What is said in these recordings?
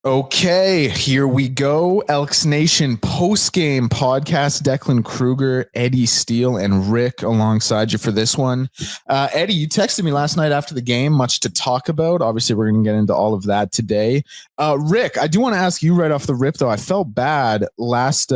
Okay, here we go. ElksNation post-game podcast. Declan, Krueger, Eddie, Steele, and Rick alongside you for this one. Eddie, you texted me last night after the game, much to talk about. Obviously, we're going to get into all of that today. Rick, I do want to ask you right off the rip, though. I felt bad last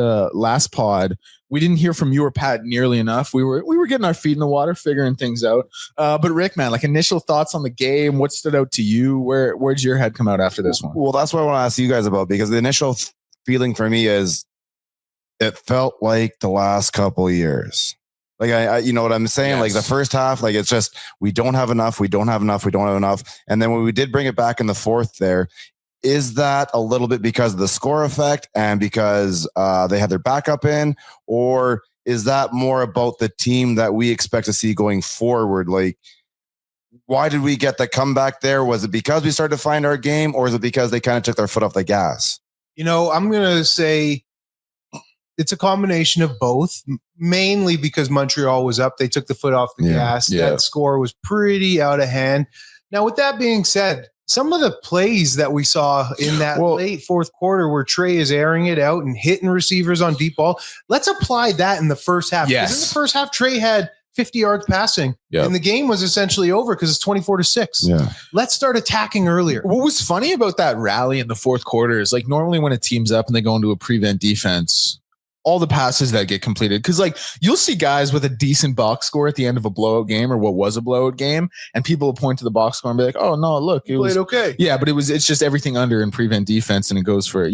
pod. We didn't hear from you or Pat nearly enough. We were getting our feet in the water, figuring things out. But Rick, man, like initial thoughts on the game. What stood out to you? Where'd your head come out after this one? Well, that's what I want to ask you guys about, because the initial feeling for me is it felt like the last couple of years. Like I you know what I'm saying? Yes. Like the first half, like it's just we don't have enough. And then when we did bring it back in the fourth there, is that a little bit because of the score effect and because they had their backup in, or is that more about the team that we expect to see going forward? Like, why did we get the comeback there? Was it because we started to find our game, or is it because they kind of took their foot off the gas? You know, I'm going to say it's a combination of both, mainly because Montreal was up. They took the foot off the gas. Yeah. That score was pretty out of hand. Now, with that being said, some of the plays that we saw in that late fourth quarter where Trey is airing it out and hitting receivers on deep ball, let's apply that in the first half. Yes. Because in the first half, Trey had 50 yards passing, and the game was essentially over because it's 24-6. Yeah. Let's start attacking earlier. What was funny about that rally in the fourth quarter is, like, normally when a team's up and they go into a prevent defense, all the passes that get completed, because like you'll see guys with a decent box score at the end of a blowout game or what was a blowout game, and people will point to the box score and be like, "Oh no, look, it was okay." Yeah, but it's just everything under in prevent defense, and it goes for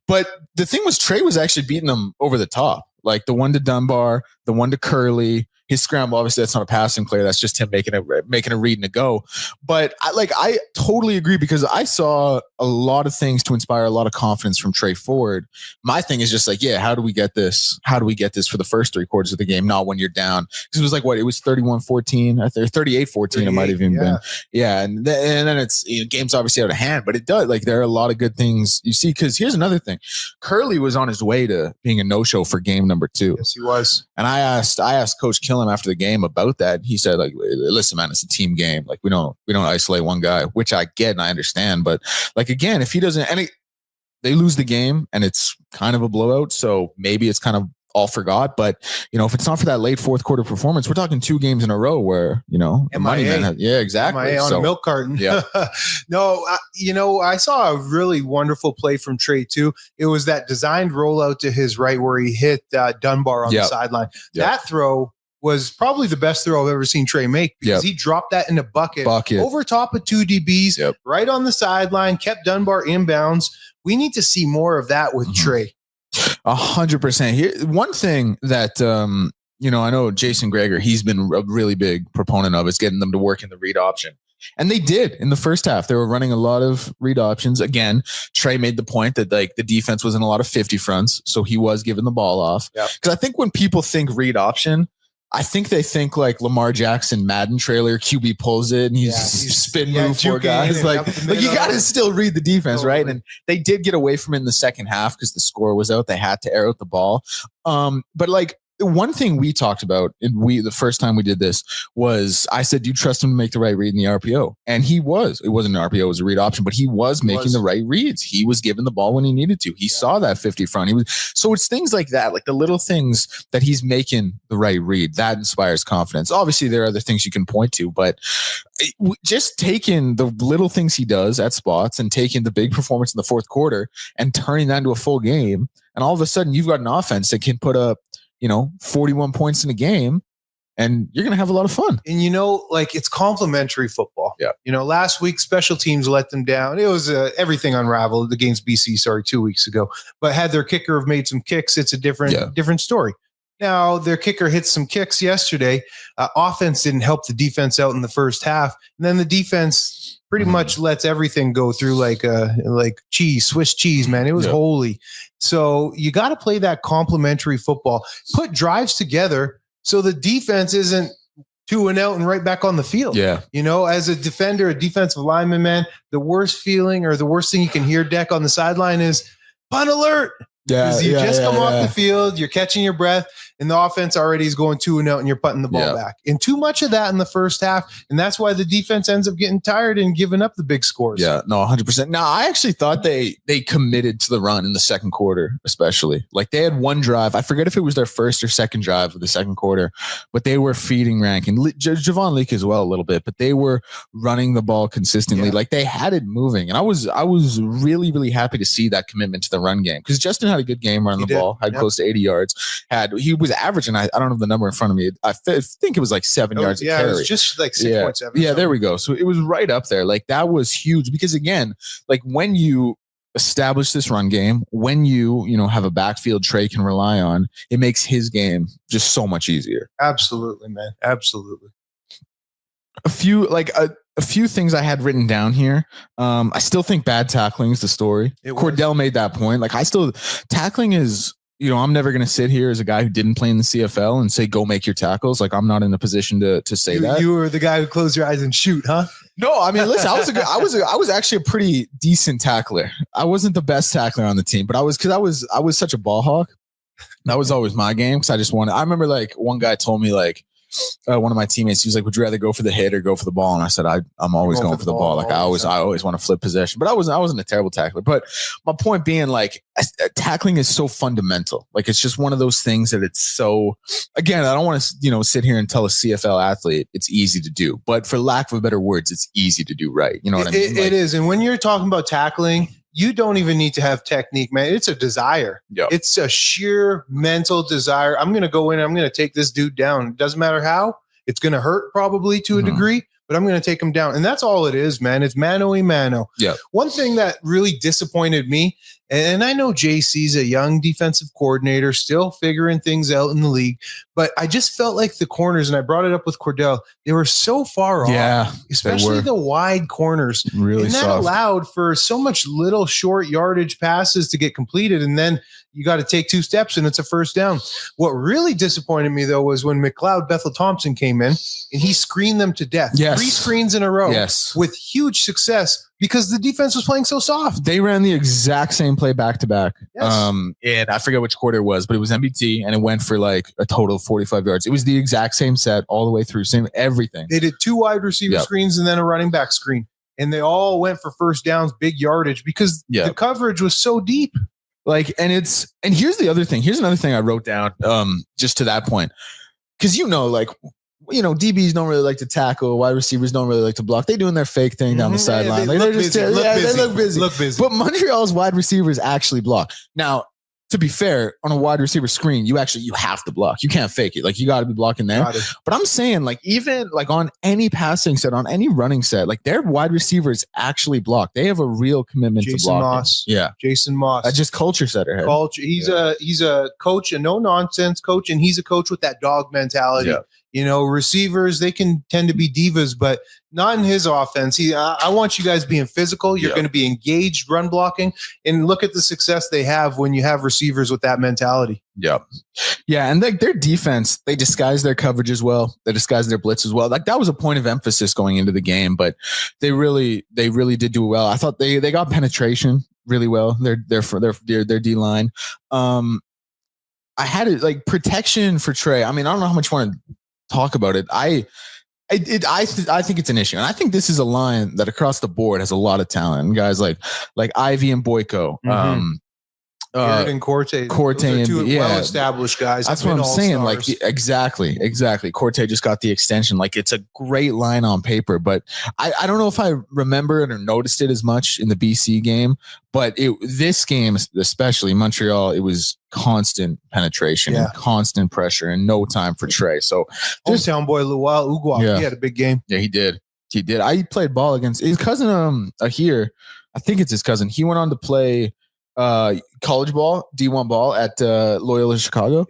But the thing was, Trey was actually beating them over the top, like the one to Dunbar, the one to Curley. His scramble, obviously, that's not a passing play. That's just him making a read and a go. But I totally agree, because I saw a lot of things to inspire a lot of confidence from Trey Ford. My thing is just like, how do we get this? How do we get this for the first three quarters of the game? Not when you're down. Because it was like, it was 31-14, I think 38-14. It might have even been. Yeah. And then it's, game's obviously out of hand, but it does. Like, there are a lot of good things you see. Because here's another thing. Curley was on his way to being a no-show for game number 2. Yes, he was. And I asked Coach Killam after the game about that. He said, like, listen, man, it's a team game. Like, we don't isolate one guy, which I get and I understand. But like, again, if he doesn't, they lose the game and it's kind of a blowout. So maybe it's kind of all forgot. But, if it's not for that late fourth quarter performance, we're talking 2 games in a row where, the money man has, exactly. MIA on a milk carton. Yeah. No, I saw a really wonderful play from Trey too. It was that designed rollout to his right where he hit Dunbar on the sideline. That throw was probably the best throw I've ever seen Trey make, because he dropped that in a bucket over top of 2 DBs, right on the sideline, kept Dunbar inbounds. We need to see more of that with Trey. 100%. Here, one thing that I know Jason Krueger, he's been a really big proponent of, is getting them to work in the read option. And they did in the first half. They were running a lot of read options. Again, Trey made the point that like the defense was in a lot of 50 fronts, so he was giving the ball off. Because I think when people think read option, I think they think like Lamar Jackson Madden trailer, QB pulls it and he's spin move for guys. Like you got to still read the defense, right? And they did get away from it in the second half because the score was out. They had to air out the ball. But like, one thing we talked about, and the first time we did this, was I said, do you trust him to make the right read in the RPO? And he was. It wasn't an RPO, it was a read option, but he was making the right reads. He was giving the ball when he needed to. He saw that 50 front. So it's things like that, like the little things that he's making the right read, that inspires confidence. Obviously, there are other things you can point to, but just taking the little things he does at spots and taking the big performance in the fourth quarter and turning that into a full game, and all of a sudden you've got an offense that can put up 41 points in a game, and you're going to have a lot of fun. And it's complementary football. Yeah. Last week, special teams let them down. It was everything unraveled against BC, 2 weeks ago. But had their kicker have made some kicks, it's a different story. Now, their kicker hit some kicks yesterday. Offense didn't help the defense out in the first half. And then the defense pretty much lets everything go through like cheese, Swiss cheese, man. It was holy. So you got to play that complementary football. Put drives together so the defense isn't 2 and out and right back on the field. Yeah. As a defender, a defensive lineman, man, the worst feeling or the worst thing you can hear, Deck, on the sideline is punt alert. Because you just come off the field, you're catching your breath, and the offense already is going 2-0 and you're putting the ball back. And too much of that in the first half. And that's why the defense ends up getting tired and giving up the big scores. Yeah, no, 100%. Now, I actually thought they committed to the run in the second quarter, especially. Like, they had one drive. I forget if it was their first or second drive of the second quarter, but they were feeding Rank and Javon Leake as well a little bit, but they were running the ball consistently. Yeah. Like, they had it moving. And I was really, really happy to see that commitment to the run game, because Justin had a good game running the ball, had close to 80 yards. He was averaging, I don't have the number in front of me. I think it was like 7 yards a carry. It was just like 6.7. Yeah, there we go. So it was right up there. Like, that was huge, because again, like, when you establish this run game, when you have a backfield Trey can rely on, it makes his game just so much easier. Absolutely, man. Absolutely. A few things I had written down here. I still think bad tackling is the story. Cordell made that point. Like, tackling is, I'm never going to sit here as a guy who didn't play in the CFL and say, go make your tackles. Like, I'm not in a position to say that. You were the guy who closed your eyes and shoot, huh? No, I mean, listen, I was actually a pretty decent tackler. I wasn't the best tackler on the team, but I was such a ball hawk. That was always my game. Cause I remember like one guy told me, like, one of my teammates, he was like, would you rather go for the hit or go for the ball? And I said, I'm always going for the ball. Like, I always want to flip possession, but I wasn't a terrible tackler. But my point being, like, tackling is so fundamental. Like, it's just one of those things that it's so, again, I don't want to, sit here and tell a CFL athlete it's easy to do, but for lack of better words, it's easy to do right. You know what I mean? It is. And when you're talking about tackling, you don't even need to have technique, man. It's a desire. Yep. It's a sheer mental desire. I'm going to go in. I'm going to take this dude down. It doesn't matter how. It's going to hurt probably to a degree, but I'm going to take him down. And that's all it is, man. It's mano-a-mano. Yeah. One thing that really disappointed me, and I know JC's a young defensive coordinator, still figuring things out in the league, but I just felt like the corners, and I brought it up with Cordell, they were so far off, especially the wide corners. Really and that soft. allowed for so much little short yardage passes to get completed, and then you got to take 2 steps and it's a first down. What really disappointed me, though, was when McLeod Bethel Thompson came in and he screened them to death. Yes. 3 screens in a row with huge success because the defense was playing so soft. They ran the exact same play back to back. Yes. And I forget which quarter it was, but it was MBT and it went for like a total of 45 yards. It was the exact same set all the way through, same everything. They did 2 wide receiver screens and then a running back screen. And they all went for first downs, big yardage, because the coverage was so deep. Like, and here's the other thing. Here's another thing I wrote down, just to that point. Cause DBs don't really like to tackle. Wide receivers don't really like to block. They doing their fake thing down the sideline. They look busy. But Montreal's wide receivers actually block. Now, to be fair, on a wide receiver screen, you have to block. You can't fake it. Like, you got to be blocking there. But I'm saying, like, even like on any passing set, on any running set, like, their wide receivers actually block. They have a real commitment to blocking. Moss. Yeah. Jason Moss. Just culture setter. Culture. He's a coach, a no nonsense coach, and he's a coach with that dog mentality. Yeah. Receivers, they can tend to be divas, but not in his offense. I want you guys being physical. You're going to be engaged, run blocking, and look at the success they have when you have receivers with that mentality. Yep. Yeah. And like their defense, they disguise their coverage as well. They disguise their blitz as well. Like, that was a point of emphasis going into the game, but they really did do well. I thought they got penetration really well. Their D line. I had it like protection for Trey. I mean, I don't know how much you want to talk about it. I think it's an issue, and I think this is a line that across the board has a lot of talent. And guys like Ivy and Boyko, and Corte, and 2 well-established guys. That's what I'm saying. Like, exactly. Corte just got the extension. Like, it's a great line on paper, but I don't know if I remember it or noticed it as much in the BC game. But this game, especially Montreal, it was constant penetration and constant pressure and no time for Trey. So, hometown boy Luau Ugwa, he had a big game. Yeah, he did. I played ball against his cousin. Here, I think it's his cousin. He went on to play college ball, D1 ball at Loyola Chicago,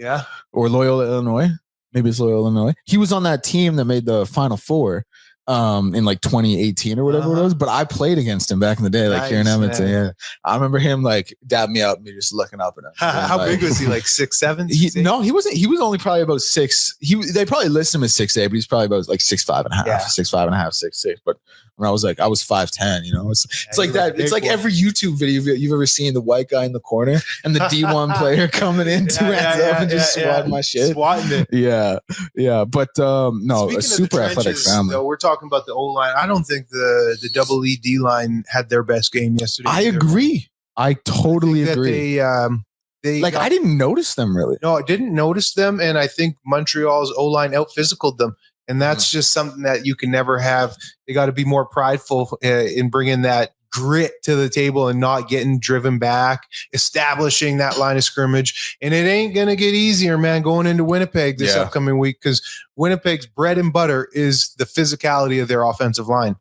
or Loyola Illinois. Maybe it's Loyola Illinois. He was on that team that made the Final Four. in like 2018 or whatever it was, but I played against him back in the day, like here in Edmonton. Man. Yeah, I remember him like dabbing me up, me just looking up at him. How like, big was he? Like 6'7"? No, he wasn't. He was only probably about 6. They probably listed him as 6'8", but he's probably about like 6'5" and a half, 6'5" and a half, 6'6". But when I was 5'10", you know, it's like that. It's like every YouTube video you've ever seen, the white guy in the corner and the D1 player coming in 2 hands up and just swatting my shit. Swatting it. Yeah. But no, Speaking a super trenches, athletic family. Though, we're talking about the O-line. I don't think the double E D-line had their best game yesterday. I agree. I totally agree. They I didn't notice them really. No, I didn't notice them. And I think Montreal's O-line out-physicaled them. And that's just something that you can never have. They got to be more prideful in bringing that grit to the table and not getting driven back, establishing that line of scrimmage. And it ain't going to get easier, man, going into Winnipeg this upcoming week, because Winnipeg's bread and butter is the physicality of their offensive line.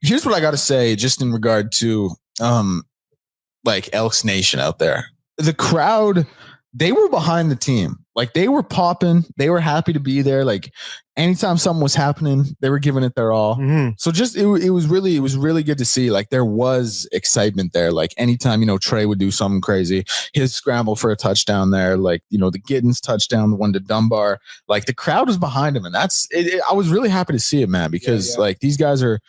Here's what I got to say just in regard to ElksNation out there. The crowd, they were behind the team. Like they were popping. They were happy to be there. Like anytime something was happening, they were giving it their all. Mm-hmm. So just it was really good to see. Like there was excitement there. Like anytime, Trey would do something crazy, his scramble for a touchdown there, like, the Giddens touchdown, the one to Dunbar, like the crowd was behind him. And that's it. I was really happy to see it, man, because like these guys are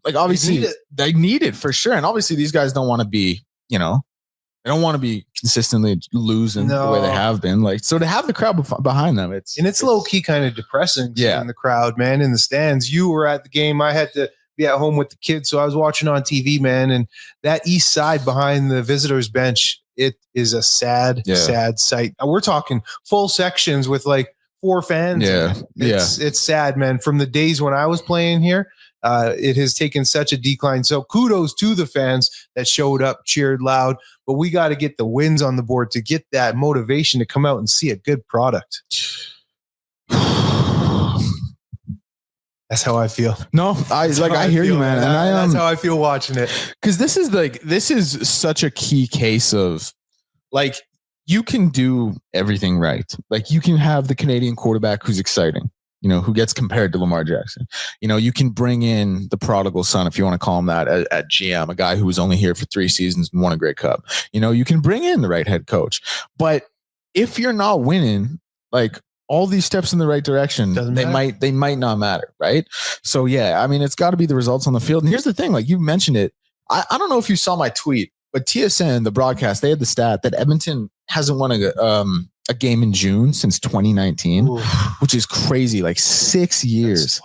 like, obviously they need it for sure. And obviously these guys don't want to be, they don't want to be consistently losing the way they have been. Like, so to have the crowd behind them, it's low key kind of depressing. In the crowd, man, in the stands. You were at the game. I had to be at home with the kids, so I was watching on TV, man. And that east side behind the visitors bench, it is a sad sight. We're talking full sections with like 4 fans. It's sad, man. From the days when I was playing here, it has taken such a decline. So kudos to the fans that showed up, cheered loud, but we got to get the wins on the board to get that motivation to come out and see a good product. That's how I feel. No, I hear you, man. And that's how I feel watching it. Cause this is such a key case of like, you can do everything right. Like you can have the Canadian quarterback who's exciting, who gets compared to Lamar Jackson. You can bring in the prodigal son, if you want to call him that, at GM, a guy who was only here for 3 seasons and won a Grey Cup. You can bring in the right head coach. But if you're not winning, like all these steps in the right direction, they might not matter, right? So yeah, I mean, it's got to be the results on the field. And here's the thing, like you mentioned it. I don't know if you saw my tweet, but TSN, the broadcast, they had the stat that Edmonton hasn't won a game in June since 2019, which is crazy. Like 6 years,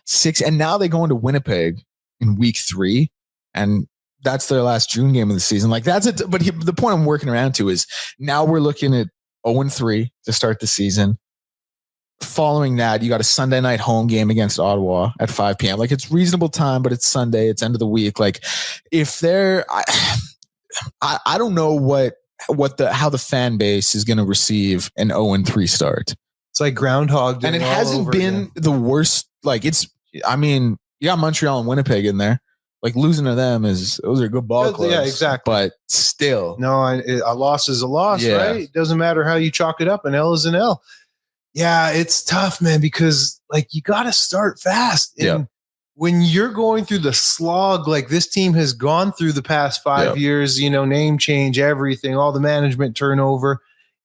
6. And now they go into Winnipeg in week 3, and that's their last June game of the season. Like that's it. But the point I'm working around to is now we're looking at 0-3 to start the season. Following that, you got a Sunday night home game against Ottawa at 5 p.m. Like it's reasonable time, but it's Sunday. It's end of the week. Like if they're, I don't know how the fan base is going to receive an 0-3 start. It's like Groundhog Day. And it hasn't been the worst. Like you got Montreal and Winnipeg in there. Like losing to them those are good ball clubs. Yeah, exactly. But still. No, a loss is a loss, right? It doesn't matter how you chalk it up. An L is an L. Yeah, it's tough, man, because like you got to start fast. And when you're going through the slog like this team has gone through the past 5 years, name change, everything, all the management turnover,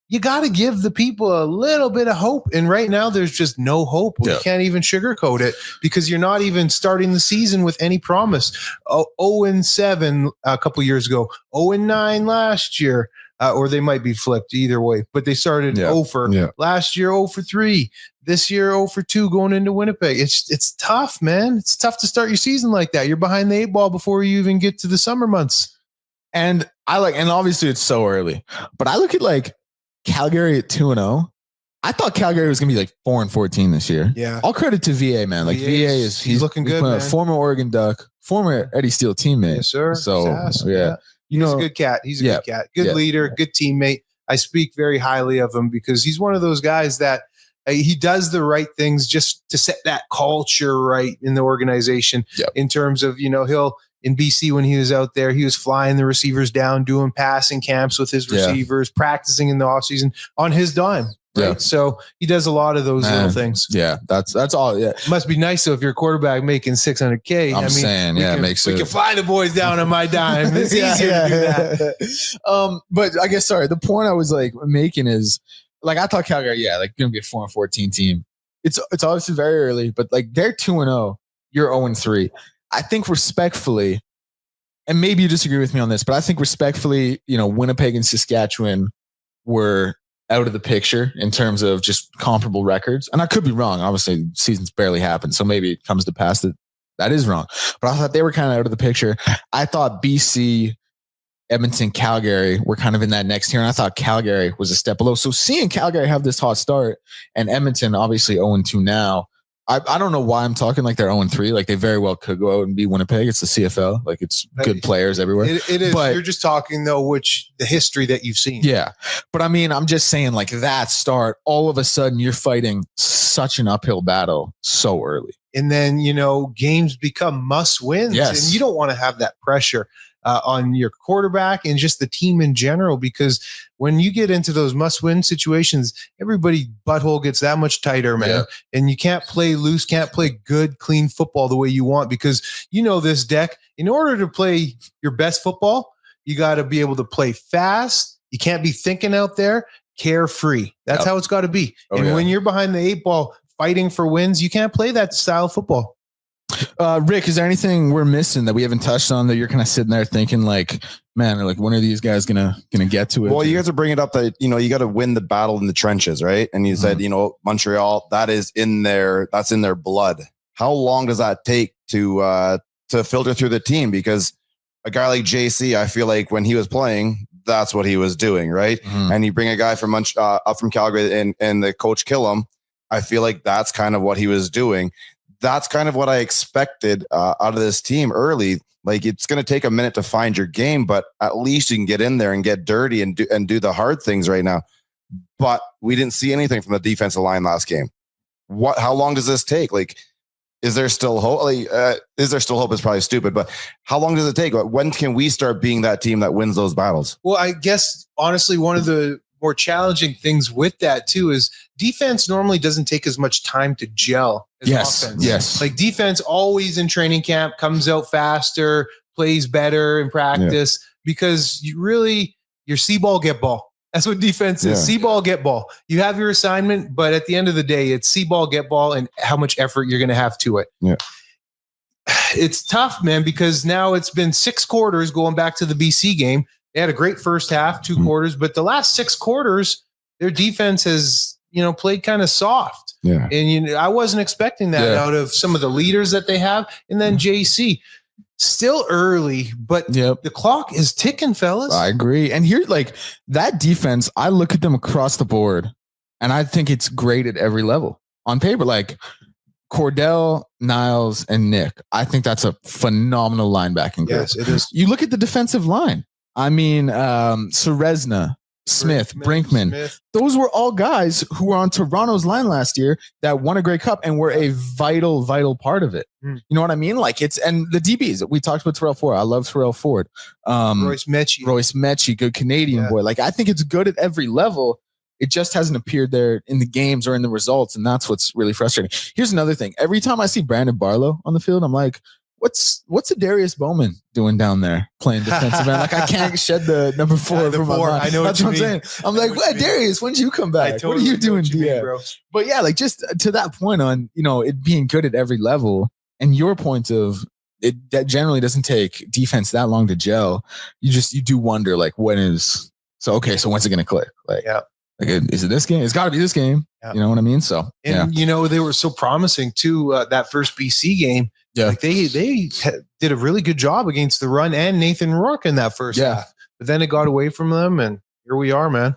you got to give the people a little bit of hope. And right now there's just no hope. We can't even sugarcoat it because you're not even starting the season with any promise. 0-7 a couple years ago, 0-9 last year. Or they might be flipped either way, but they started 0 for last year, 0 for 3, this year, 0 for 2 going into Winnipeg. It's tough, man. It's tough to start your season like that. You're behind the 8 ball before you even get to the summer months. And obviously it's so early, but I look at like Calgary at 2-0. I thought Calgary was going to be like 4-14 this year. Yeah. All credit to VA, man. Like VA he's looking good, man. Former Oregon Duck, former Eddie Steele teammate. Yes, sir. So yeah. He's a good cat. He's a good cat. Good leader, good teammate. I speak very highly of him because he's one of those guys that he does the right things just to set that culture right in the organization in terms of, he'll in BC when he was out there, he was flying the receivers down, doing passing camps with his receivers, practicing in the offseason on his dime. Right. Yeah. So he does a lot of those little things. Yeah. That's all. Yeah. Must be nice though if you're a quarterback making $600K. I'm saying, yeah, it makes we sense. can fly the boys down on my dime. It's easier to do that. But I guess, sorry, the point I was like making is like, I thought Calgary, like going to be a 4-14 team. It's obviously very early, but like they're 2-0, you're 0-3. I think respectfully, and maybe you disagree with me on this, but I think respectfully, Winnipeg and Saskatchewan were out of the picture in terms of just comparable records. And I could be wrong. Obviously, season's barely happened, so maybe it comes to pass that is wrong. But I thought they were kind of out of the picture. I thought BC, Edmonton, Calgary were kind of in that next tier, and I thought Calgary was a step below. So seeing Calgary have this hot start and Edmonton obviously 0-2 now, I don't know why I'm talking like they're 0-3. Like they very well could go out and be Winnipeg. It's the CFL. Like it's good players everywhere. It is. But you're just talking though, the history that you've seen. Yeah. But I mean, I'm just saying like that start, all of a sudden you're fighting such an uphill battle so early. And then, games become must wins. Yes. And you don't want to have that pressure on your quarterback and just the team in general, because when you get into those must-win situations, everybody's butthole gets that much tighter, man. Yeah. And you can't play loose, can't play good, clean football the way you want, because this deck, in order to play your best football, you got to be able to play fast. You can't be thinking out there, carefree. That's how it's got to be. When you're behind the 8 ball fighting for wins, you can't play that style of football. Rick, is there anything we're missing that we haven't touched on that you're kind of sitting there thinking like, man, like when are these guys gonna get to it? Well, you guys are bringing up that you got to win the battle in the trenches, right? And you said Montreal, that's in their blood. How long does that take to filter through the team? Because a guy like JC, I feel like when he was playing, that's what he was doing, right? And you bring a guy from up from Calgary and the coach kill him. I feel like that's kind of what he was doing. That's kind of what I expected out of this team early. Like it's going to take a minute to find your game, but at least you can get in there and get dirty and do the hard things right now. But we didn't see anything from the defensive line last game. How long does this take? Like, is there still hope? Is there still hope? It's probably stupid, but how long does it take? When can we start being that team that wins those battles? Well, I guess honestly, one of the more challenging things with that too is defense normally doesn't take as much time to gel as offense. Yes. Like defense always in training camp comes out faster, plays better in practice because your see ball, get ball. That's what defense is. See ball, get ball. You have your assignment, but at the end of the day, it's see ball, get ball, and how much effort you're going to have to it. Yeah. It's tough, man, because now it's been 6 quarters going back to the BC game. They had a great first half, 2 quarters, but the last 6 quarters, their defense has, played kind of soft. Yeah. And I wasn't expecting that out of some of the leaders that they have. And then JC, still early, but the clock is ticking, fellas. I agree. And here, like that defense, I look at them across the board and I think it's great at every level on paper. Like Cordell, Niles, and Nick. I think that's a phenomenal linebacking group. Yes, it is. You look at the defensive line. I mean, Serezna, Smith, Brinkman. Those were all guys who were on Toronto's line last year that won a Grey Cup and were a vital part of it. You know what I mean? Like and the DBs, we talked about Terrell Ford. I love Terrell Ford. Royce Mechie, good Canadian boy. Like I think it's good at every level. It just hasn't appeared there in the games or in the results. And that's what's really frustrating. Here's another thing. Every time I see Brandon Barlow on the field, I'm like, what's a Darius Bowman doing down there playing defensive end? Like I can't shed the number 4 from my mind. I know that's what I'm saying. I'm like, what, Darius? When did you come back? Totally what are you doing, bro? But yeah, like just to that point on it being good at every level, and your point of it that generally doesn't take defense that long to gel. You do wonder like when's it going to click? Like like is it this game? It's got to be this game. You know what I mean? So they were so promising too. That first BC game. Yeah, like they did a really good job against the run and Nathan Rourke in that first half. But then it got away from them, and here we are, man.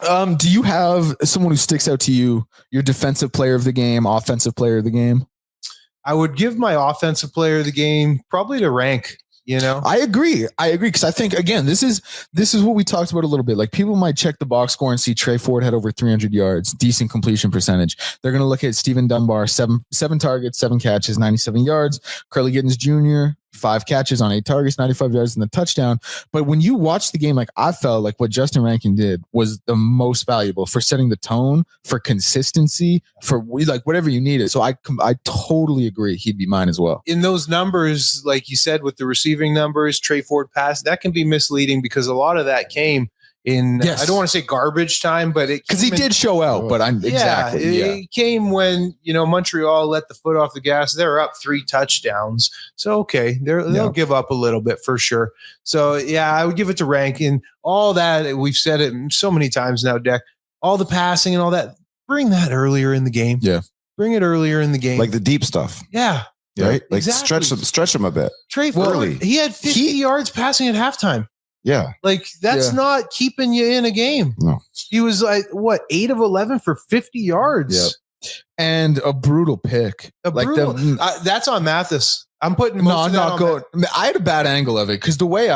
Do you have someone who sticks out to you, your defensive player of the game, offensive player of the game? I would give my offensive player of the game probably to Rank. I agree because I think again this is what we talked about a little bit. Like people might check the box score and see Trey Ford had over 300 yards, decent completion percentage. They're going to look at Stephen Dunbar, seven targets, 7 catches, 97 yards. Curly Gittens Jr. 5 catches on 8 targets, 95 yards, and the touchdown. But when you watch the game, like I felt like what Justin Rankin did was the most valuable for setting the tone, for consistency, for like whatever you needed. So I totally agree. He'd be mine as well. In those numbers, like you said, with the receiving numbers, Trey Ford pass, that can be misleading because a lot of that came in, yes. I don't want to say garbage time, but it because he did show out, but it came when, Montreal let the foot off the gas. They're up 3 touchdowns. So, okay, they'll give up a little bit for sure. So, I would give it to Rankin. All that, we've said it so many times now, Deck, all the passing and all that, bring that earlier in the game. Yeah. Bring it earlier in the game. Like the deep stuff. Yeah. Right? Like stretch them a bit. Trey Ford, he had 50 yards passing at halftime. Yeah. Like that's not keeping you in a game. No. He was like, 8 of 11 for 50 yards. Yep. And a brutal pick. That's on Mathis. I'm putting I had a bad angle of it because the way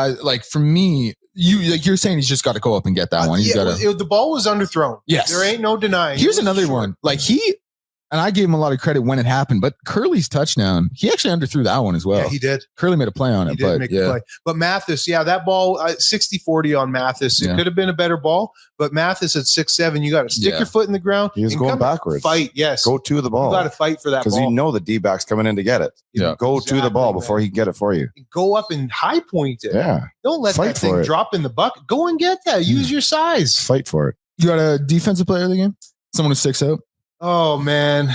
for me, you're saying he's just got to go up and get that one. He's the ball was underthrown. Yes. There ain't no denying. Here's another one. And I gave him a lot of credit when it happened, but Curley's touchdown, he actually underthrew that one as well. Yeah, he did. Curley made a play on it, But Mathis, that ball, 60-40 on Mathis. It could have been a better ball, but Mathis at 6'7", you got to stick your foot in the ground. He was going backwards. Fight, yes. Go to the ball. You got to fight for that ball. Because the D-back's coming in to get it. Go to the ball before he can get it for you. Go up and high point it. Yeah. Don't let that thing drop in the bucket. Go and get that. Use your size. Fight for it. You got a defensive player of the game? Someone who sticks out? Oh, man.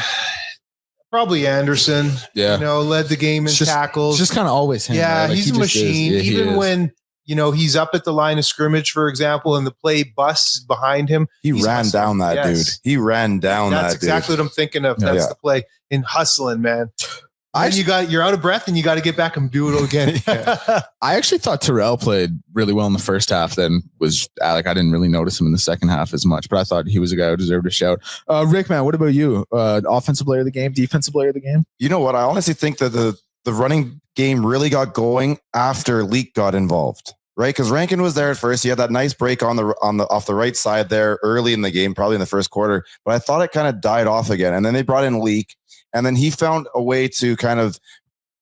Probably Anderson. Yeah. Led the game in tackles. Just kind of always him. Yeah, right? He's a machine. Even when, he's up at the line of scrimmage, for example, and the play busts behind him. He ran down that dude. He ran down that dude. That's exactly what I'm thinking of. That's the play. In hustling, man. You're out of breath and you got to get back and do it again. I actually thought Terrell played really well in the first half. Then I didn't really notice him in the second half as much, but I thought he was a guy who deserved a shout. Rick, man, what about you? Offensive player of the game, defensive player of the game? You know what? I honestly think that the running game really got going after Leak got involved. Right, because Rankin was there at first. He had that nice break on the off the right side there early in the game, probably in the first quarter. But I thought it kind of died off again, and then they brought in Leak, and then he found a way to kind of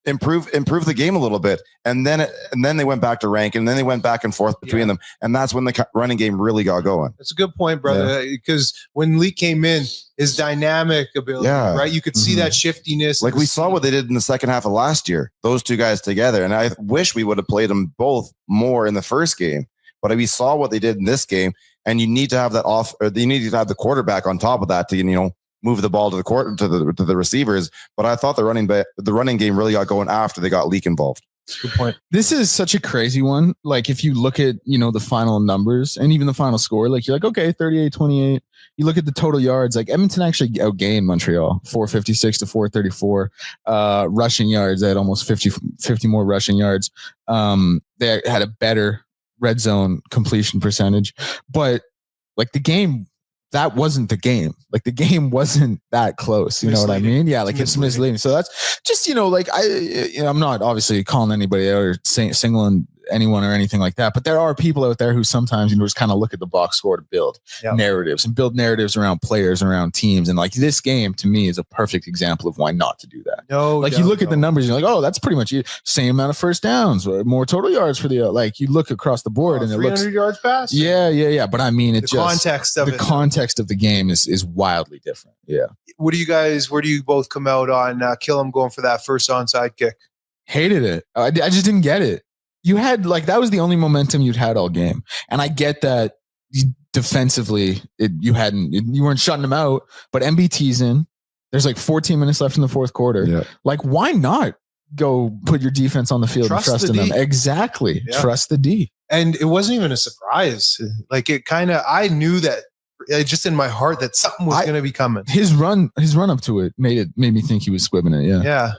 improve the game a little bit, and then they went back to Rankin, and then they went back and forth between them, and that's when the running game really got going. That's a good point, brother. Because when Leak came in, his dynamic ability, right? You could see that shiftiness. Like we saw what they did in the second half of last year, those two guys together. And I wish we would have played them both more in the first game, but we saw what they did in this game. And you need to have that you need to have the quarterback on top of that to, move the ball to the receivers. But I thought the running game really got going after they got Leak involved. Good point. This is such a crazy one. Like if you look at, the final numbers and even the final score, like you're like, okay, 38-28. You look at the total yards, like Edmonton actually outgained Montreal 456 to 434. Rushing yards, they had almost 50 more rushing yards. They had a better red zone completion percentage, but like the game, that wasn't the game. Like the game wasn't that close. You know what I mean? Yeah. Like it's misleading. So that's just, I'm not obviously calling anybody out or singling anyone or anything like that, but there are people out there who sometimes, just kind of look at the box score to build narratives and build narratives around players, around teams. And like this game to me is a perfect example of why not to do that. You look at the numbers, you're like, oh, that's pretty much same amount of first downs, more total yards for you look across the board and it looks 300 yards pass. Yeah. But I mean, the context of the game is wildly different. Yeah. Where do you both come out on Killam going for that first onside kick? Hated it. I just didn't get it. You had that was the only momentum you'd had all game. And I get that defensively you weren't shutting them out, but MBT's in. There's 14 minutes left in the fourth quarter. Yeah. Why not go put your defense on the field and trust in them? Exactly. Yeah. Trust the D. And it wasn't even a surprise. I knew that just in my heart that something was going to be coming. His run up to it made me think he was squibbing it. Yeah.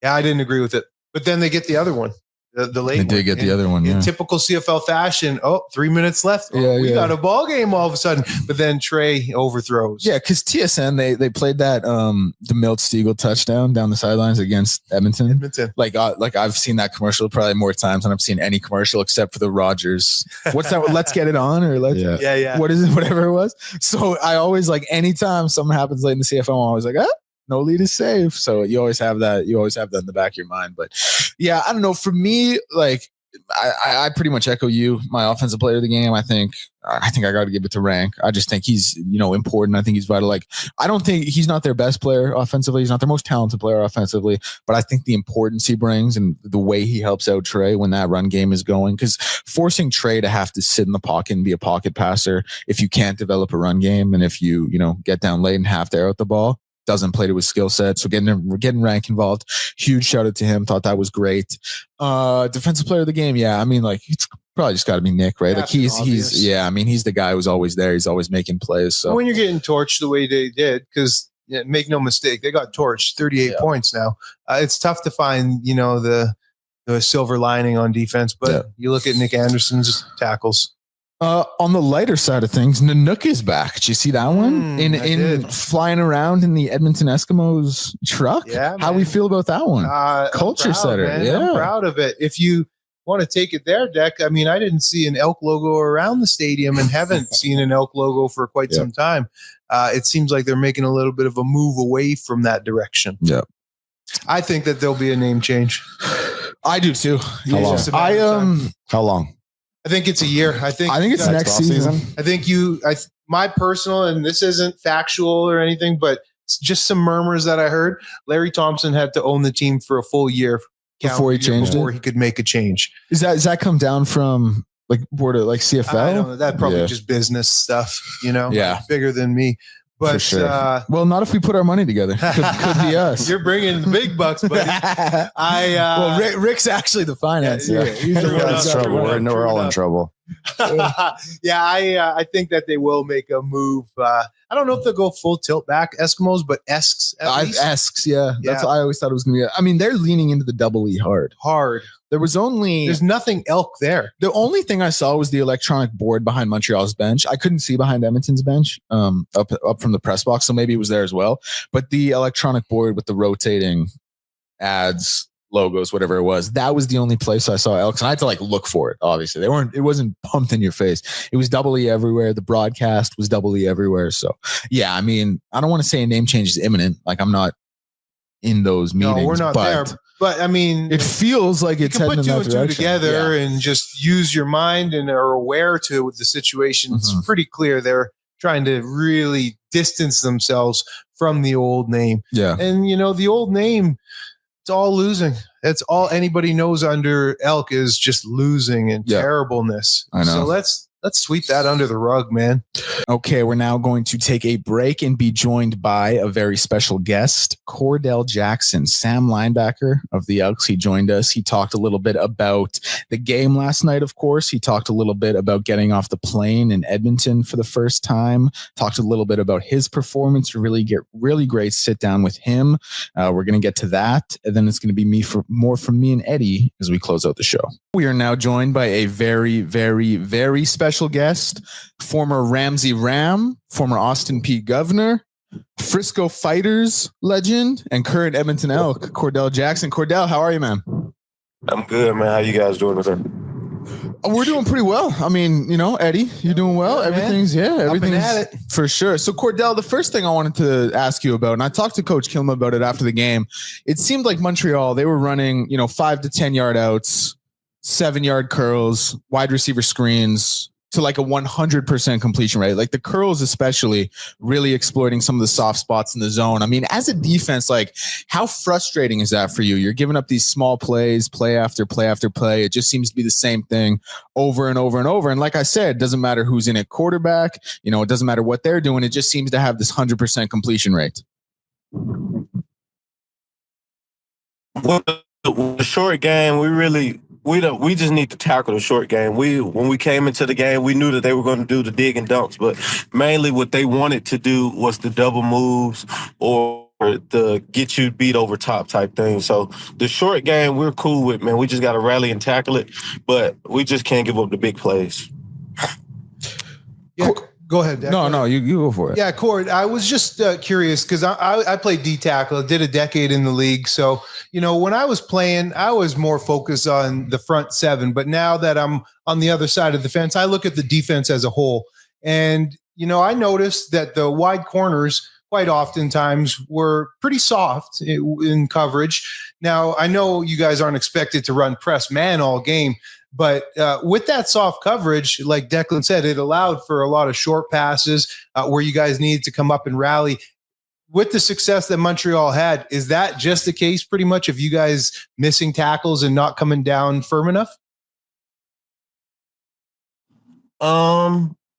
Yeah. I didn't agree with it, but then they get the other one. The late they did get the other one. In typical CFL fashion, 3 minutes left. We got a ball game all of a sudden. But then Trey overthrows. Yeah, because TSN they played that the Milt Steele touchdown down the sidelines against Edmonton. Like I've seen that commercial probably more times than I've seen any commercial except for the Rogers. What's that? Let's get it on or let's yeah. What is it? Whatever it was. So I always anytime something happens late in the CFL, I'm always like, no lead is safe. So you always have that. You always have that in the back of your mind. But yeah, I don't know. For me, like I pretty much echo you. My offensive player of the game. I think I got to give it to Rank. I just think he's important. I think he's vital. Like I don't think he's not their best player offensively. He's not their most talented player offensively. But I think the importance he brings and the way he helps out Trey when that run game is going, because forcing Trey to have to sit in the pocket and be a pocket passer if you can't develop a run game and if you get down late and have to air out the ball, doesn't play to his skill set. So getting Rank involved, huge shout out to him. Thought that was great. Defensive player of the game. Yeah. I mean, like it's probably just got to be Nick, right? Like he's I mean, he's the guy who's always there. He's always making plays. So when you're getting torched the way they did, because make no mistake, they got torched 38 points now. It's tough to find, the silver lining on defense, but you look at Nick Anderson's tackles. On the lighter side of things, Nanook is back. Did you see that one? In flying around in the Edmonton Eskimos truck? Yeah, how we feel about that one? Culture setter. Man. Yeah, I'm proud of it. If you want to take it there, Deck, I mean, I didn't see an elk logo around the stadium and haven't seen an elk logo for quite some time. It seems like they're making a little bit of a move away from that direction. Yeah. I think that there'll be a name change. I do too. How long? I think it's a year. I think it's next season. I think my personal, and this isn't factual or anything, but it's just some murmurs that I heard. Larry Thompson had to own the team for a full year before he could make a change. Does that come down from like board of like CFL? I don't know. That probably just business stuff, like bigger than me. But for sure. Well, not if we put our money together. Could be us. You're bringing the big bucks, buddy. Rick's actually the finance. He's trouble. We're all in trouble. I think that they will make a move. I don't know if they'll go full tilt back Eskimos, but Esks. Esks, yeah. That's what I always thought it was going to be. I mean, they're leaning into the double E hard. There's nothing elk there. The only thing I saw was the electronic board behind Montreal's bench. I couldn't see behind Edmonton's bench, up from the press box, so maybe it was there as well. But the electronic board with the rotating ads, logos, whatever it was, that was the only place I saw Elks, and I had to like look for it. Obviously, it wasn't pumped in your face. It was double E everywhere. The broadcast was double E everywhere. So yeah, I mean, I don't want to say a name change is imminent. Like I'm not in those meetings. No, we're not there. But I mean, it feels like it's heading in that direction. You can put two and two together and just use your mind and are aware to the situation. It's pretty clear they're trying to really distance themselves from the old name. Yeah. And the old name, it's all losing. That's all anybody knows under Elk is just losing and terribleness. I know. So let's sweep that under the rug, man. Okay, we're now going to take a break and be joined by a very special guest, Cordell Jackson, Sam linebacker of the Elks. He joined us. He talked a little bit about the game last night, of course. He talked a little bit about getting off the plane in Edmonton for the first time. Talked a little bit about his performance. Really great sit down with him. We're going to get to that. And then it's going to be more from me and Eddie as we close out the show. We are now joined by a very, very, very special guest, former Ramsey Ram, former Austin P Governor, Frisco Fighters legend, and current Edmonton Elk, Cordell Jackson. Cordell, how are you, man? I'm good, man. How you guys doing today? We're doing pretty well. I mean, Eddie, you're doing well. Everything's at it for sure. So Cordell, the first thing I wanted to ask you about, and I talked to Coach Kilma about it after the game, it seemed like Montreal, they were running, 5 to 10 yard outs, 7-yard curls, wide receiver screens to like a 100% completion rate. Like the curls, especially really exploiting some of the soft spots in the zone. I mean, as a defense, like how frustrating is that for you? You're giving up these small plays, play after play after play. It just seems to be the same thing over and over and over. And like I said, it doesn't matter who's in it, quarterback, it doesn't matter what they're doing. It just seems to have this 100% completion rate. Well, the short game, we just need to tackle the short game. When we came into the game, we knew that they were going to do the dig and dunks, but mainly what they wanted to do was the double moves or the get you beat over top type thing. So the short game, we're cool with, man. We just got to rally and tackle it, but we just can't give up the big plays. Yeah. Go ahead. Declan. No, you go for it. Yeah, Cord, I was just curious because I played D-tackle. I did a decade in the league. So, when I was playing, I was more focused on the front seven. But now that I'm on the other side of the fence, I look at the defense as a whole. And, I noticed that the wide corners quite oftentimes were pretty soft in coverage. Now, I know you guys aren't expected to run press man all game, but with that soft coverage, like Declan said, it allowed for a lot of short passes where you guys needed to come up and rally. With the success that Montreal had, is that just the case pretty much of you guys missing tackles and not coming down firm enough?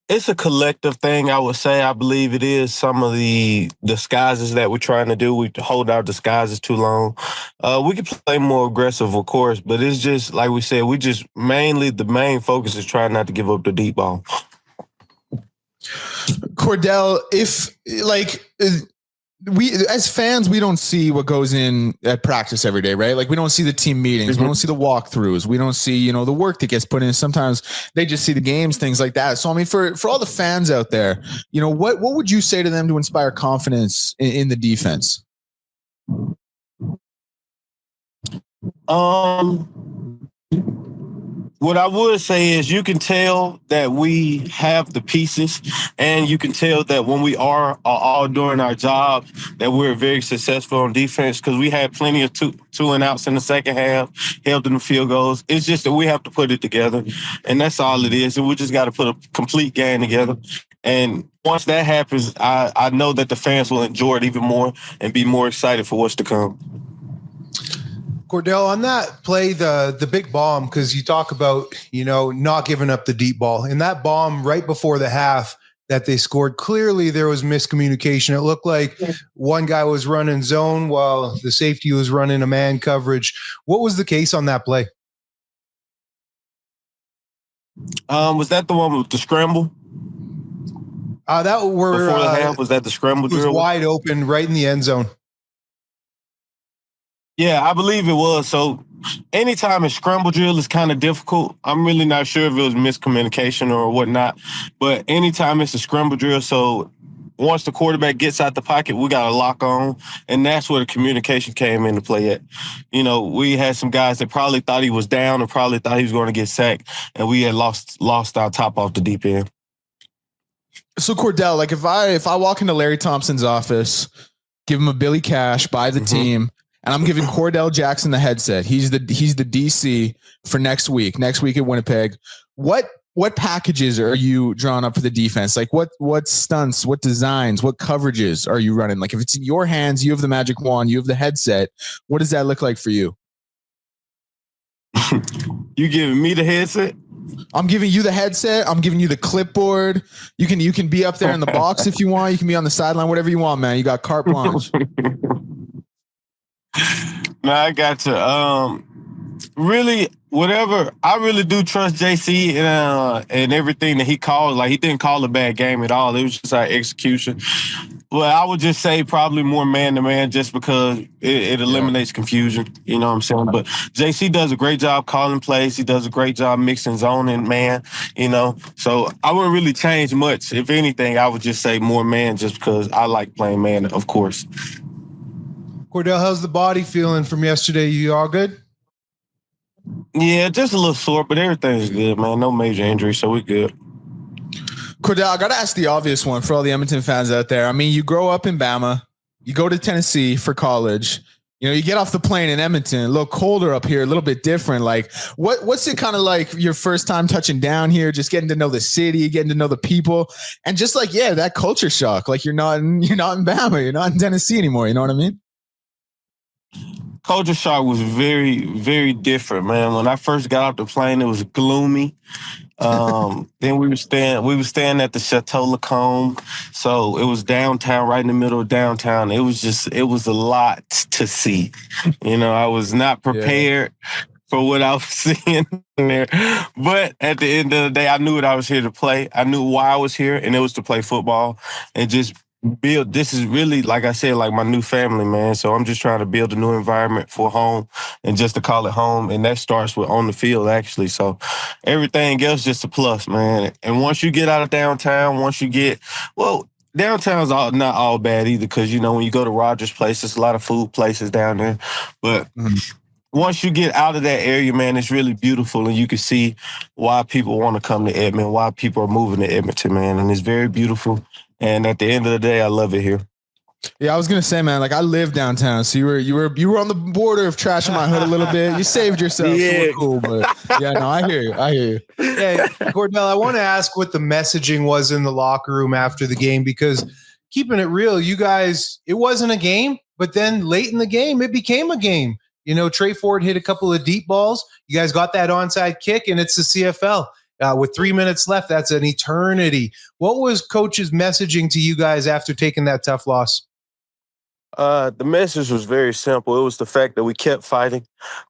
It's a collective thing, I would say. I believe it is some of the disguises that we're trying to do. We hold our disguises too long. We can play more aggressive, of course, but it's just, like we said, the main focus is trying not to give up the deep ball. Cordell, we as fans, we don't see what goes in at practice every day, right? Like we don't see the team meetings, we don't see the walkthroughs, we don't see, the work that gets put in. Sometimes they just see the games, things like that. So I mean, for all the fans out there, what would you say to them to inspire confidence in the defense? What I would say is you can tell that we have the pieces, and you can tell that when we are all doing our jobs, that we're very successful on defense because we had plenty of two and outs in the second half, held in the field goals. It's just that we have to put it together, and that's all it is. And we just got to put a complete game together. And once that happens, I know that the fans will enjoy it even more and be more excited for what's to come. Cordell, on that play, the big bomb, because you talk about, not giving up the deep ball. In that bomb right before the half that they scored, clearly there was miscommunication. It looked like one guy was running zone while the safety was running a man coverage. What was the case on that play? Was that the one with the scramble? Before the half, was that the scramble drill? It was wide open right in the end zone. Yeah, I believe it was. So anytime a scramble drill is kind of difficult, I'm really not sure if it was miscommunication or whatnot. But anytime it's a scramble drill, so once the quarterback gets out the pocket, we got to lock on. And that's where the communication came into play at. We had some guys that probably thought he was down or probably thought he was going to get sacked. And we had lost our top off the deep end. So Cordell, like if I walk into Larry Thompson's office, give him a Billy Cash, buy the team, and I'm giving Cordell Jackson the headset. He's the DC for next week at Winnipeg. What packages are you drawing up for the defense? Like what stunts, what designs, what coverages are you running? Like if it's in your hands, you have the magic wand, you have the headset. What does that look like for you? You giving me the headset? I'm giving you the headset. I'm giving you the clipboard. You can be up there in the box if you want. You can be on the sideline, whatever you want, man. You got carte blanche. No, I got to. Really, whatever. I really do trust JC and everything that he called. Like, he didn't call a bad game at all. It was just our execution. Well, I would just say probably more man-to-man just because it eliminates confusion. You know what I'm saying? But JC does a great job calling plays. He does a great job mixing zone and man, So I wouldn't really change much. If anything, I would just say more man just because I like playing man, of course. Cordell, how's the body feeling from yesterday? You all good? Yeah, just a little sore, but everything's good, man. No major injuries, so we're good. Cordell, I got to ask the obvious one for all the Edmonton fans out there. I mean, you grow up in Bama, you go to Tennessee for college, you get off the plane in Edmonton, a little colder up here, a little bit different. Like, what's it kind of like your first time touching down here, just getting to know the city, getting to know the people, and just like, that culture shock. Like you're not in Bama, you're not in Tennessee anymore. You know what I mean? Culture shock was very, very different, man. When I first got off the plane, it was gloomy. Then we were staying at the Chateau Lacombe. So it was downtown, right in the middle of downtown. It was a lot to see. I was not prepared for what I was seeing there. But at the end of the day, I knew what I was here to play. I knew why I was here, and it was to play football and just build. This is really, like I said, like my new family, man. So I'm just trying to build a new environment for home and just to call it home. And that starts with on the field, actually. So everything else just a plus, man. And once you get out of downtown, downtown's not all bad either because, when you go to Rogers Place, there's a lot of food places down there. But once you get out of that area, man, it's really beautiful. And you can see why people want to come to Edmonton, why people are moving to Edmonton, man. And it's very beautiful. And at the end of the day, I love it here. Yeah, I was gonna say, man, like I live downtown, so you were on the border of trashing my hood a little bit. You saved yourself, so we're cool. But yeah, no, I hear you. Yeah, Cordell, I want to ask what the messaging was in the locker room after the game, because keeping it real, you guys, it wasn't a game, but then late in the game, it became a game. You know, Trey Ford hit a couple of deep balls. You guys got that onside kick, and it's the CFL. With 3 minutes left, that's an eternity. What was coach's messaging to you guys after taking that tough loss? The message was very simple. It was the fact that we kept fighting,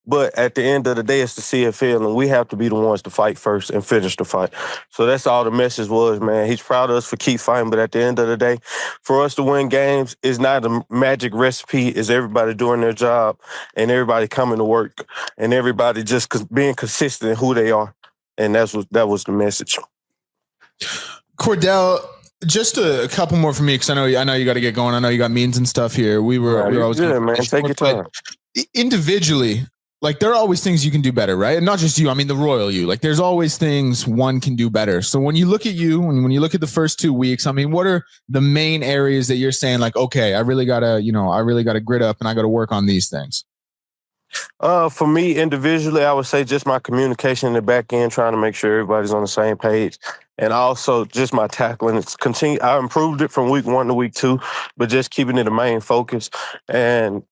but at the end of the day, it's the CFL, and we have to be the ones to fight first and finish the fight. So that's all the message was, man. He's proud of us for keep fighting, but at the end of the day, for us to win games is not a magic recipe. It's everybody doing their job and everybody coming to work and everybody just being consistent in who they are, and that was the message. Cordell, just a couple more for me, because I know you got to get going. I know you got meetings and stuff here. We were always good, man. Take your time. Individually, like there are always things you can do better, right? And not just you. I mean, the royal you. Like there's always things one can do better. So when you look at you, when you look at the first 2 weeks, I mean, what are the main areas that you're saying like, okay, I really gotta grit up and I gotta work on these things? For me individually, I would say just my communication in the back end, trying to make sure everybody's on the same page. And also just my tackling. It's I improved it from week 1 to week 2, but just keeping it a main focus and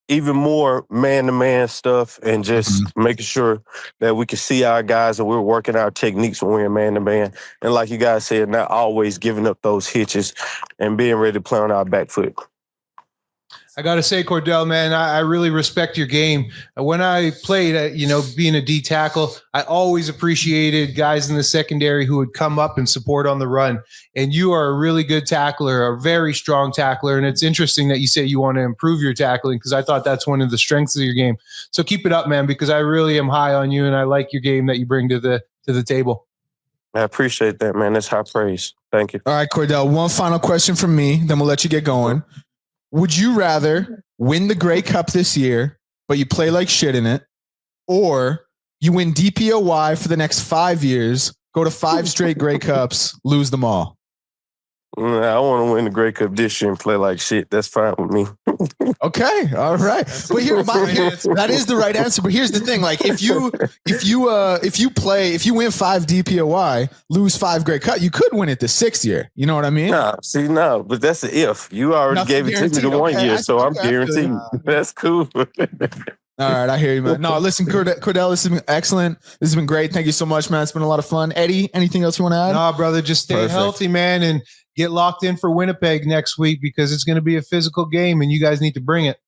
even more man-to-man stuff and just making sure that we can see our guys and we're working our techniques when we're man-to-man. And like you guys said, not always giving up those hitches and being ready to play on our back foot. I got to say, Cordell, man, I really respect your game. When I played, being a D tackle, I always appreciated guys in the secondary who would come up and support on the run. And you are a really good tackler, a very strong tackler. And it's interesting that you say you want to improve your tackling, because I thought that's one of the strengths of your game. So keep it up, man, because I really am high on you and I like your game that you bring to the table. I appreciate that, man. That's high praise. Thank you. All right, Cordell, one final question from me, then we'll let you get going. Would you rather win the Grey Cup this year, but you play like shit in it, or you win DPOY for the next 5 years, go to 5 straight Grey Cups, lose them all? I want to win the Grey Cup this year and play like shit. That's fine with me. Okay, all right. But that is the right answer. But here's the thing: like if you win 5 DPOY, lose 5 Grey Cup, you could win it the 6th year. You know what I mean? No, but that's the if. You already gave it to me the 1 year, so I'm guaranteed. That's cool. All right, I hear you, man. No, listen, Cordell, this has been excellent. This has been great. Thank you so much, man. It's been a lot of fun. Eddie, anything else you want to add? No, brother, just stay healthy, man, and get locked in for Winnipeg next week, because it's going to be a physical game and you guys need to bring it.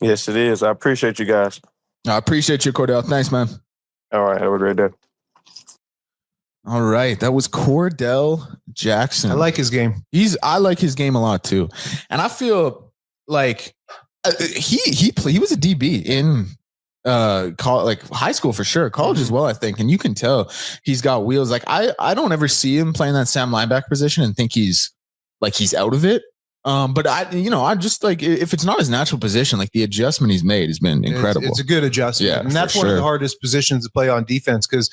Yes, it is. I appreciate you guys. I appreciate you, Cordell. Thanks, man. All right. Have a great day. All right. That was Cordell Jackson. I like his game. I like his game a lot too. And I feel like he was a DB in high school for sure, college as well, I think. And you can tell he's got wheels. Like I don't ever see him playing that Sam linebacker position and think he's out of it. But I just like, if it's not his natural position, like the adjustment he's made has been incredible. It's a good adjustment. Yeah, and that's one of the hardest positions to play on defense, because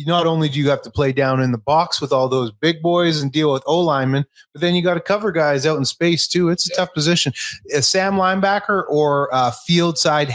not only do you have to play down in the box with all those big boys and deal with O-linemen, but then you got to cover guys out in space too. It's a tough position. A Sam linebacker or field side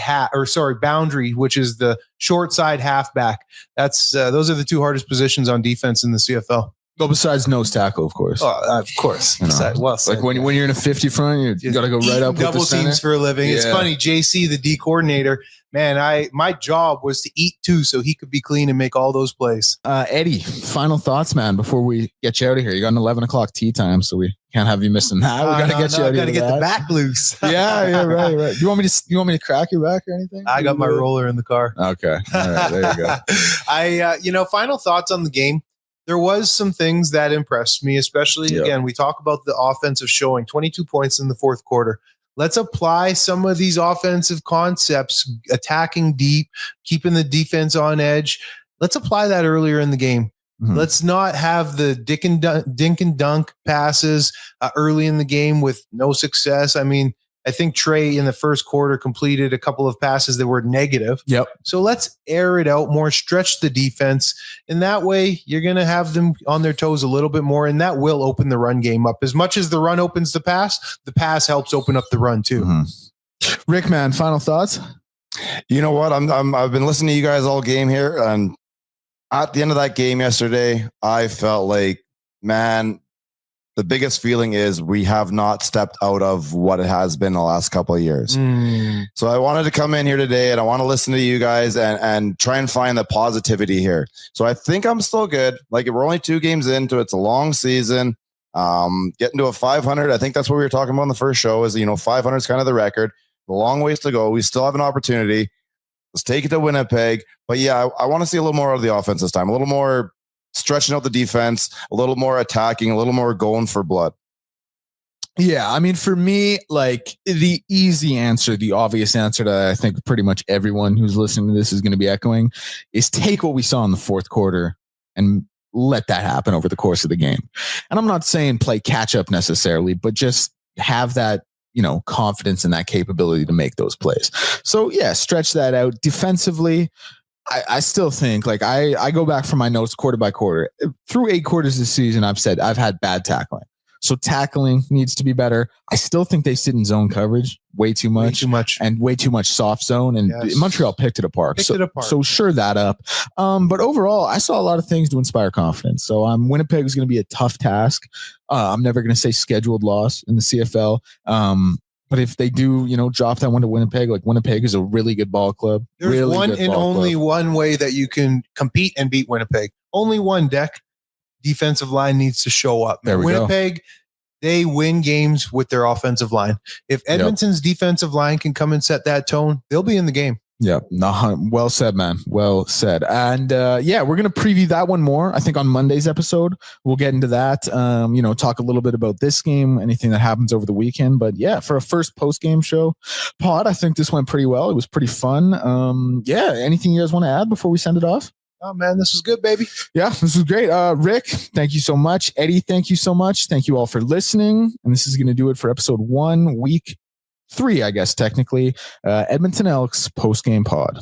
boundary, which is the short side halfback. That's those are the 2 hardest positions on defense in the CFL. Well, besides nose tackle, of course. Of course. Like when you're in a 50 front, you got to go right up with double the center. Teams for a living. Yeah. It's funny. JC, the D coordinator, man, my job was to eat too, so he could be clean and make all those plays. Eddie, final thoughts, man, before we get you out of here. You got an 11 o'clock tea time, so we can't have you missing that. We got to get you out of here. Got to get the back loose. yeah, right. You want me to crack your back or anything? I got my roller in the car. Okay. All right, there you go. Final thoughts on the game. There was some things that impressed me, especially, again, we talk about the offensive showing, 22 points in the 4th quarter. Let's apply some of these offensive concepts, attacking deep, keeping the defense on edge. Let's apply that earlier in the game. Mm-hmm. Let's not have the dink and dunk passes early in the game with no success. I mean, I think Trey in the first quarter completed a couple of passes that were negative. Yep. So let's air it out more, stretch the defense. And that way you're going to have them on their toes a little bit more. And that will open the run game up. As much as the run opens the pass helps open up the run too. Mm-hmm. Rick, man, final thoughts? You know what? I've been listening to you guys all game here. And at the end of that game yesterday, I felt like, man, the biggest feeling is we have not stepped out of what it has been the last couple of years. So I wanted to come in here today and I want to listen to you guys and try and find the positivity here. So I think I'm still good. Like we're only 2 games into it. It's a long season. Getting to a 500. I think that's what we were talking about in the first show is, 500 is kind of the record. A long ways to go. We still have an opportunity. Let's take it to Winnipeg. But yeah, I want to see a little more of the offense this time, a little more stretching out the defense, a little more attacking, a little more going for blood. Yeah, I mean, for me, like the easy answer, the obvious answer that I think pretty much everyone who's listening to this is going to be echoing is take what we saw in the fourth quarter and let that happen over the course of the game. And I'm not saying play catch up necessarily, but just have that, confidence in that capability to make those plays. So yeah, stretch that out defensively. I still think like I go back from my notes quarter by quarter through 8 quarters this season. I've said I've had bad tackling. So tackling needs to be better. I still think they sit in zone coverage way too much and way too much soft zone. And Montreal picked it apart. So sure that up. But overall, I saw a lot of things to inspire confidence. So Winnipeg is going to be a tough task. I'm never going to say scheduled loss in the CFL. But if they do, drop that one to Winnipeg, like Winnipeg is a really good ball club. There's really one and only one way that you can compete and beat Winnipeg. Only one deck. Defensive line needs to show up. There we Winnipeg, they win games with their offensive line. If Edmonton's defensive line can come and set that tone, they'll be in the game. Yeah. Well said, man. Well said. And we're going to preview that one more. I think on Monday's episode, we'll get into that. Talk a little bit about this game, anything that happens over the weekend. But yeah, for a first post-game show pod, I think this went pretty well. It was pretty fun. Anything you guys want to add before we send it off? Oh man, this was good, baby. Yeah, this was great. Rick, thank you so much. Eddie, thank you so much. Thank you all for listening. And this is going to do it for episode 1, week 3, I guess, technically. Edmonton Elks post-game pod.